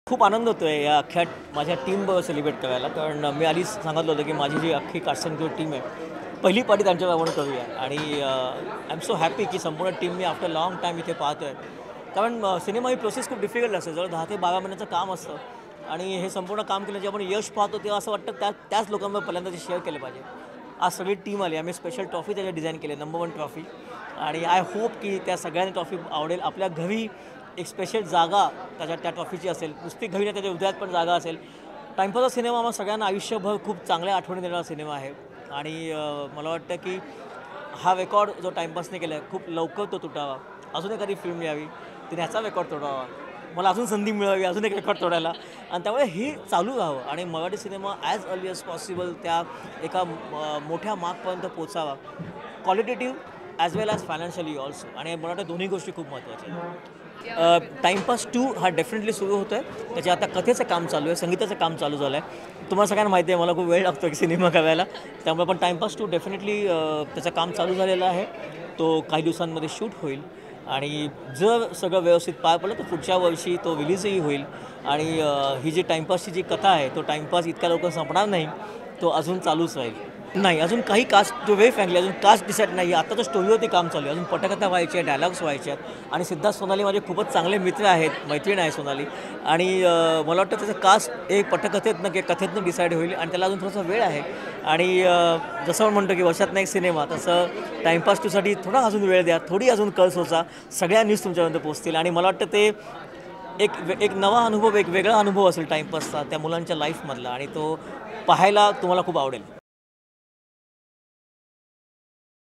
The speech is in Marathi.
खूप आनंद होतोय या अख्ख्या माझ्या टीमबरोबर सेलिब्रेट करायला. कारण मी आधीच सांगितलं होतं की माझी जी अख्खी कास्ट अँड क्रू टीम आहे पहिली पार्टी त्यांच्यावर आपण करूया. आणि आय एम सो हॅपी की संपूर्ण team me after long time इथे पाहतोय. कारण सिनेमा ही प्रोसेस खूप डिफिकल्ट असते, जवळ 10 ते 12 महिन्याचं काम असतं. आणि हे संपूर्ण काम केलं जे आपण यश पाहतो तेव्हा असं वाटतं त्याच लोकांवर पहिल्यांदा ते शेअर केले पाहिजे. आज सगळी टीम आली, आम्ही स्पेशल ट्रॉफी त्याच्या डिझाईन केली, नंबर 1 ट्रॉफी. आणि आय होप की त्या सगळ्यांनी ट्रॉफी आवडेल. आपल्या घरी एक स्पेशल जागा त्या ट्रॉफीची असेल, नुसती घरी नाही त्याच्या हृदयात पण जागा असेल. टाईमपासचा सिनेमा आम्हाला सगळ्यांना आयुष्यभर खूप चांगल्या आठवणी देणारा सिनेमा आहे. आणि मला वाटतं की हा रेकॉर्ड जो टाईमपासने केला आहे खूप लवकर तो तुटावा, अजून एखादी फिल्म यावी तिने ह्याचा रेकॉर्ड तोडावा, मला अजून संधी मिळावी अजून एक रेकॉर्ड तोडायला. आणि त्यामुळे हे चालू राहावं आणि Marathi cinema as early as possible त्या एका मोठ्या मार्कपर्यंत पोचावा, क्वालिटेटिव्ह ॲज वेल ॲज फायनान्शियली ऑल्सो. आणि मला वाटतं दोन्ही गोष्टी खूप महत्त्वाच्या आहेत. टाईमपास 2 हा डेफिनेटली सुरू होतो आहे. त्याच्या आता कथेचं काम चालू आहे, संगीताचं काम चालू झालं आहे. तुम्हाला सगळ्यांना माहिती आहे मला खूप वेळ लागतो की सिनेमा करायला, त्यामुळे पण टाईमपास 2 डेफिनेटली त्याचं काम चालू झालेलं आहे. तो काही दिवसांमध्ये शूट होईल आणि जर सगळं व्यवस्थित पार पडलं तर पुढच्या वर्षी तो रिलीजही होईल. आणि ही जी टाईमपासची जी कथा आहे तो टाईमपास इतक्या लवकर संपणार नाही, तो अजून चालूच राहील. नाही, अजून काही कास्ट टू व्हेरी फ्रँकली अजून कास्ट डिसाईड नाही आहे. आता तर स्टोरीवरती काम चालू आहे, अजून पटकथा व्हायची आहे, डायलॉग्स व्हायचे आहेत. आणि सिद्धार्थ सोनाली माझे खूपच चांगले मित्र आहेत, मैत्रीण आहे सोनाली. आणि मला वाटतं त्याचं कास्ट एक पटकथेतनं की कथेतनं डिसाईड होईल आणि त्याला अजून थोडासा वेळ आहे. आणि जसं आपण म्हणतो की वर्षातनं एक सिनेमा, तसं टाईमपास 2साठी थोडा अजून वेळ द्या, थोडी अजून कळ सोचा, सगळ्या न्यूज तुमच्यापर्यंत पोहोचतील. आणि मला वाटतं ते एक नवा अनुभव, एक वेगळा अनुभव असेल टाईमपासचा त्या मुलांच्या लाईफमधला, आणि तो पाहायला तुम्हाला खूप आवडेल.